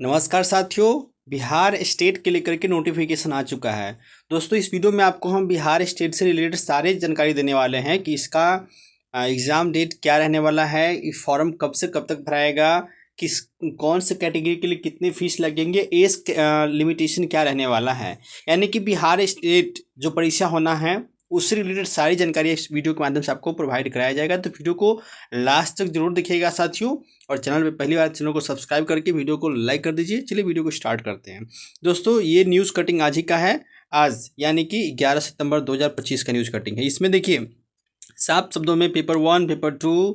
नमस्कार साथियों। बिहार स्टेट के लेकर के नोटिफिकेशन आ चुका है। दोस्तों इस वीडियो में आपको हम बिहार स्टेट से रिलेटेड सारे जानकारी देने वाले हैं कि इसका एग्ज़ाम डेट क्या रहने वाला है, इस फॉर्म कब से कब तक भराएगा, किस कौन से कैटेगरी के लिए कितनी फीस लगेंगे, एज लिमिटेशन क्या रहने वाला है। यानी कि बिहार स्टेट जो परीक्षा होना है उससे रिलेटेड सारी जानकारी इस वीडियो के माध्यम से आपको प्रोवाइड कराया जाएगा। तो वीडियो को लास्ट तक जरूर देखिएगा साथियों, और चैनल पे पहली बार चैनल को सब्सक्राइब करके वीडियो को लाइक कर दीजिए। चलिए वीडियो को स्टार्ट करते हैं। दोस्तों ये न्यूज़ कटिंग आज ही का है, आज यानी कि 11 सितंबर 2025 का न्यूज़ कटिंग है। इसमें देखिए साफ शब्दों में पेपर 1 पेपर 2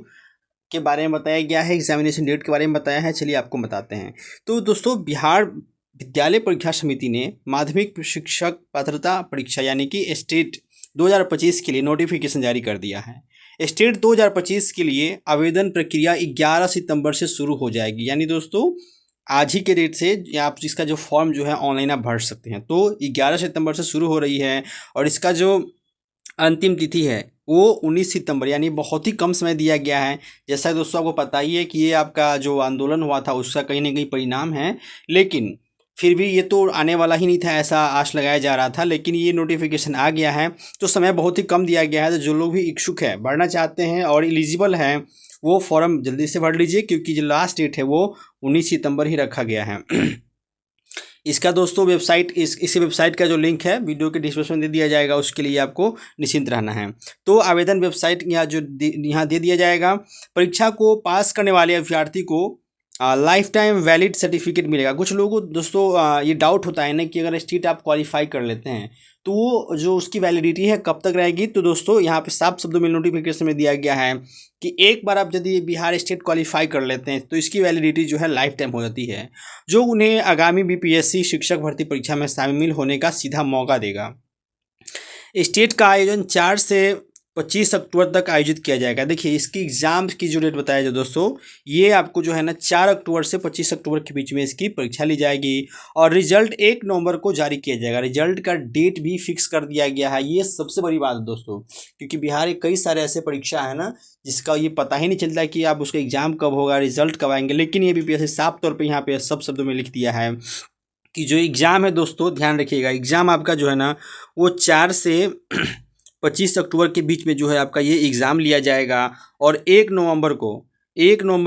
के बारे में बताया गया है, एग्जामिनेशन डेट के बारे में बताया है। चलिए आपको बताते हैं। तो दोस्तों बिहार विद्यालय परीक्षा समिति ने माध्यमिक शिक्षक पात्रता परीक्षा यानी कि स्टेट 2025 के लिए नोटिफिकेशन जारी कर दिया है। स्टेट 2025 के लिए आवेदन प्रक्रिया 11 सितंबर से शुरू हो जाएगी। यानी दोस्तों आज ही के डेट से आप इसका जो फॉर्म जो है ऑनलाइन आप भर सकते हैं। तो 11 सितंबर से शुरू हो रही है और इसका जो अंतिम तिथि है वो 19 सितंबर, यानी बहुत ही कम समय दिया गया है। जैसा दोस्तों आपको पता ही है कि ये आपका जो आंदोलन हुआ था उसका कहीं ना कहीं परिणाम है, लेकिन फिर भी ये तो आने वाला ही नहीं था ऐसा आश लगाया जा रहा था। लेकिन ये नोटिफिकेशन आ गया है तो समय बहुत ही कम दिया गया है। तो जो लोग भी इच्छुक है, भरना चाहते हैं और एलिजिबल हैं, वो फॉर्म जल्दी से भर लीजिए, क्योंकि जो लास्ट डेट है वो 19 सितंबर ही रखा गया है। इसका दोस्तों वेबसाइट इसी वेबसाइट का जो लिंक है वीडियो के डिस्क्रिप्शन में दे दिया जाएगा, उसके लिए आपको निश्चिंत रहना है। तो आवेदन वेबसाइट यहाँ दे दिया जाएगा। परीक्षा को पास करने वाले अभ्यर्थी को लाइफ टाइम वैलिड सर्टिफिकेट मिलेगा। कुछ लोगों को दोस्तों ये डाउट होता है ना कि अगर स्टेट आप क्वालिफाई कर लेते हैं तो वो जो उसकी वैलिडिटी है कब तक रहेगी। तो दोस्तों यहाँ पे साफ शब्दों में नोटिफिकेशन में दिया गया है कि एक बार आप यदि बिहार स्टेट क्वालिफाई कर लेते हैं तो इसकी वैलिडिटी जो है लाइफ टाइम हो जाती है, जो उन्हें आगामी बीपीएससी शिक्षक भर्ती परीक्षा में शामिल होने का सीधा मौका देगा। स्टेट का आयोजन 4 से 25 अक्टूबर तक आयोजित किया जाएगा। देखिए इसकी एग्ज़ाम की जो डेट बताया जाए दोस्तों, ये आपको जो है ना 4 अक्टूबर से 25 अक्टूबर के बीच में इसकी परीक्षा ली जाएगी और रिजल्ट 1 नवंबर को जारी किया जाएगा। रिजल्ट का डेट भी फिक्स कर दिया गया है। ये सबसे बड़ी बात है दोस्तों, क्योंकि बिहार के कई सारे ऐसे परीक्षा है ना जिसका ये पता ही नहीं चलता कि आप उसका एग्ज़ाम कब होगा, रिजल्ट कब आएंगे। लेकिन ये बीपीएससी साफ तौर पर यहाँ पे सब शब्दों में लिख दिया है कि जो एग्ज़ाम है दोस्तों, ध्यान रखिएगा, एग्ज़ाम आपका जो है ना वो 4 से 25 अक्टूबर के बीच में जो है आपका ये एग्ज़ाम लिया जाएगा और 1 नवंबर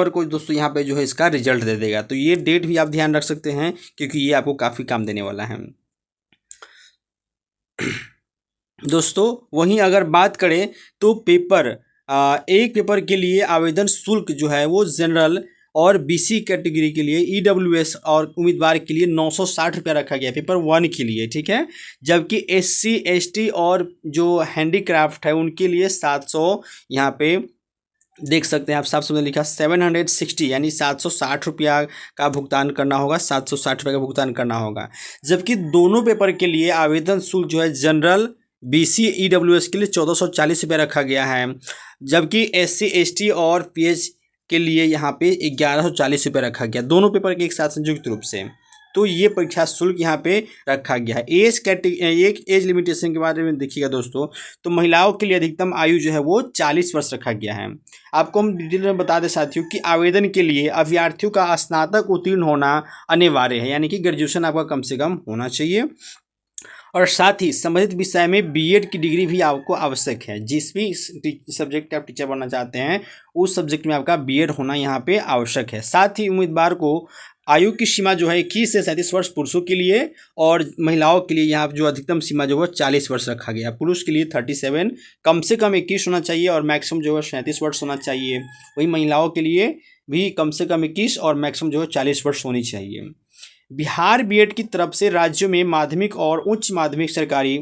को दोस्तों यहाँ पे जो है इसका रिजल्ट दे देगा। तो ये डेट भी आप ध्यान रख सकते हैं क्योंकि ये आपको काफ़ी काम देने वाला है दोस्तों। वहीं अगर बात करें तो एक पेपर के लिए आवेदन शुल्क जो है वो जनरल और बीसी कैटेगरी के लिए ईडब्ल्यूएस और उम्मीदवार के लिए 960 रुपया रखा गया पेपर 1 के लिए, ठीक है। जबकि एससी एसटी और जो हैंडीक्राफ्ट है उनके लिए 700, यहाँ पे देख सकते हैं आप साफ समझ लिखा 760, यानी 760 रुपया का भुगतान करना होगा, 760 रुपये का भुगतान करना होगा। जबकि दोनों पेपर के लिए आवेदन शुल्क जो है जनरल बीसी ईडब्ल्यूएस के लिए 1440 रुपया रखा गया है, जबकि एससी एसटी और पीएच के लिए यहाँ पे 1140 रुपये रखा गया, दोनों पेपर के एक साथ संयुक्त रूप से। तो ये परीक्षा शुल्क यहाँ पे रखा गया है। एक एज लिमिटेशन के बारे में देखिएगा दोस्तों, तो महिलाओं के लिए अधिकतम आयु जो है वो 40 वर्ष रखा गया है। आपको हम डिटेल में बता दें साथियों कि आवेदन के लिए अभ्यर्थियों का स्नातक उत्तीर्ण होना अनिवार्य है, यानी कि ग्रेजुएशन आपका कम से कम होना चाहिए और साथ ही संबंधित विषय में बीएड की डिग्री भी आपको आवश्यक है। जिस भी सब्जेक्ट के आप टीचर बनना चाहते हैं उस सब्जेक्ट में आपका बीएड होना यहाँ पे आवश्यक है। साथ ही उम्मीदवार को आयु की सीमा जो है 21 से 37 वर्ष पुरुषों के लिए और महिलाओं के लिए यहाँ जो अधिकतम सीमा जो है 40 वर्ष रखा गया। पुरुष के लिए 37, कम से कम 21 होना चाहिए और मैक्सिमम जो है 37 वर्ष होना चाहिए। वही महिलाओं के लिए भी कम से कम 21 और मैक्सिमम जो है 40 वर्ष होनी चाहिए। बिहार बीएड की तरफ से राज्यों में माध्यमिक और उच्च माध्यमिक सरकारी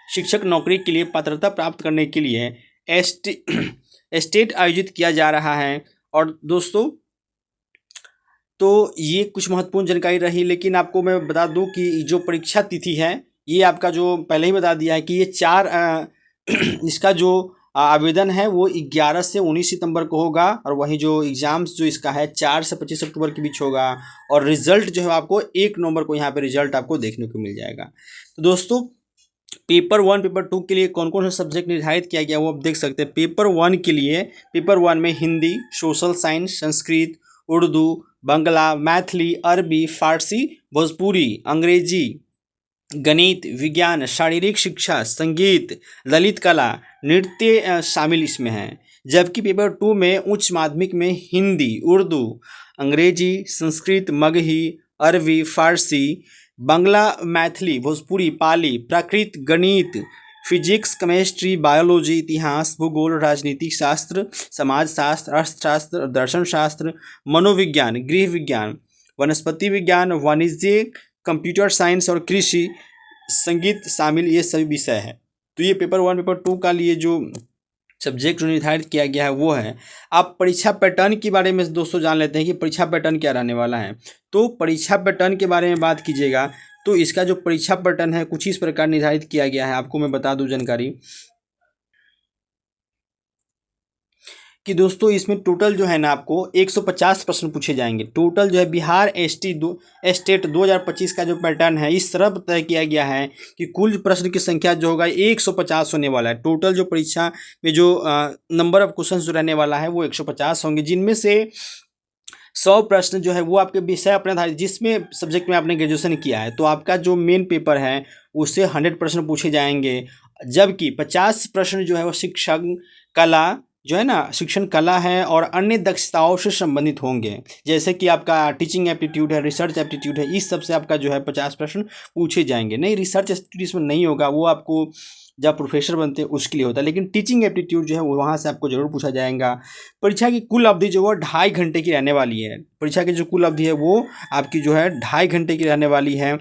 शिक्षक नौकरी के लिए पात्रता प्राप्त करने के लिए स्टेट आयोजित किया जा रहा है। और दोस्तों तो ये कुछ महत्वपूर्ण जानकारी रही, लेकिन आपको मैं बता दूं कि जो परीक्षा तिथि है ये आपका जो पहले ही बता दिया है कि ये इसका जो आवेदन है वो 11 से 19 सितंबर को होगा और वहीं जो एग्ज़ाम्स जो इसका है 4 से 25 अक्टूबर के बीच होगा और रिज़ल्ट जो है आपको 1 नवंबर को यहाँ पे रिज़ल्ट आपको देखने को मिल जाएगा। तो दोस्तों पेपर 1 पेपर 2 के लिए कौन कौन सा सब्जेक्ट निर्धारित किया गया वो आप देख सकते हैं। पेपर 1 के लिए पेपर 1 में हिंदी, सोशल साइंस, संस्कृत, उर्दू, बंगला, मैथिली, अरबी, फारसी, भोजपुरी, अंग्रेजी, गणित, विज्ञान, शारीरिक शिक्षा, संगीत, ललित कला, नृत्य शामिल इसमें हैं। जबकि पेपर 2 में उच्च माध्यमिक में हिंदी, उर्दू, अंग्रेजी, संस्कृत, मगही, अरबी, फारसी, बांग्ला, मैथिली, भोजपुरी, पाली, प्राकृत, गणित, फिजिक्स, केमिस्ट्री, बायोलॉजी, इतिहास, भूगोल, राजनीतिक शास्त्र, समाज शास्त्र, अर्थशास्त्र, दर्शन शास्त्र, मनोविज्ञान, गृह विज्ञान, वनस्पति विज्ञान, वाणिज्य, कंप्यूटर साइंस और कृषि, संगीत शामिल ये सभी विषय है। तो ये पेपर 1 पेपर 2 का लिए जो सब्जेक्ट जो निर्धारित किया गया है वो है। आप परीक्षा पैटर्न के बारे में दोस्तों जान लेते हैं कि परीक्षा पैटर्न क्या रहने वाला है। तो परीक्षा पैटर्न के बारे में बात कीजिएगा तो इसका जो परीक्षा पैटर्न है कुछ इस प्रकार निर्धारित किया गया है। आपको मैं बता दूं जानकारी कि दोस्तों इसमें टोटल जो है ना आपको 150 प्रश्न पूछे जाएंगे। टोटल जो है बिहार स्टेट 2025 का जो पैटर्न है इस तरह तय किया गया है कि कुल प्रश्न की संख्या जो होगा 150 होने वाला है। टोटल जो परीक्षा में जो नंबर ऑफ क्वेश्चन जो रहने वाला है वो 150 होंगे, जिनमें से 100 प्रश्न जो है वो आपके विषय अपने आधारित जिसमें सब्जेक्ट में आपने ग्रेजुएशन किया है तो आपका जो मेन पेपर है उससे 100 प्रश्न पूछे जाएंगे। जबकि 50 प्रश्न जो है वो शिक्षण कला जो है ना शिक्षण कला है और अन्य दक्षताओं से संबंधित होंगे, जैसे कि आपका टीचिंग एप्टीट्यूड है, रिसर्च एप्टीट्यूड है, इस सब से आपका जो है 50 प्रश्न पूछे जाएंगे। नहीं, रिसर्च एप्टीट्यूड इसमें नहीं होगा, वो आपको जब प्रोफेसर बनते हैं उसके लिए होता है, लेकिन टीचिंग एप्टीट्यूड जो है वो वहाँ से आपको जरूर पूछा जाएगा। परीक्षा की कुल अवधि जो है 2.5 घंटे की रहने वाली है। परीक्षा की जो कुल अवधि है वो आपकी जो है 2.5 घंटे की रहने वाली है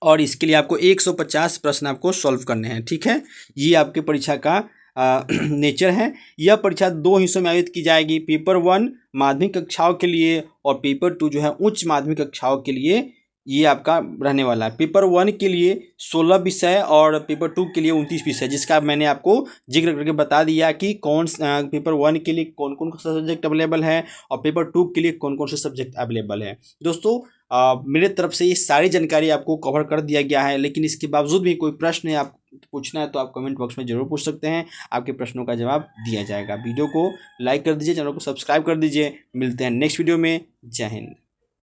और इसके लिए आपको 150 प्रश्न आपको सॉल्व करने हैं। ठीक है, ये आपके परीक्षा का नेचर है। यह परीक्षा 2 हिस्सों में आयोजित की जाएगी। पेपर 1 माध्यमिक कक्षाओं के लिए और पेपर 2 जो है उच्च माध्यमिक कक्षाओं के लिए ये आपका रहने वाला है। पेपर 1 के लिए 16 विषय और पेपर 2 के लिए 29 विषय, जिसका मैंने आपको जिक्र करके बता दिया कि पेपर 1 के लिए कौन कौन सा सब्जेक्ट अवेलेबल है और पेपर 2 के लिए कौन कौन से सब्जेक्ट अवेलेबल है। दोस्तों मेरे तरफ से ये सारी जानकारी आपको कवर कर दिया गया है, लेकिन इसके बावजूद भी कोई प्रश्न है आप पूछना है तो आप कमेंट बॉक्स में जरूर पूछ सकते हैं, आपके प्रश्नों का जवाब दिया जाएगा। वीडियो को लाइक कर दीजिए, चैनल को सब्सक्राइब कर दीजिए। मिलते हैं नेक्स्ट वीडियो में। जय हिंद।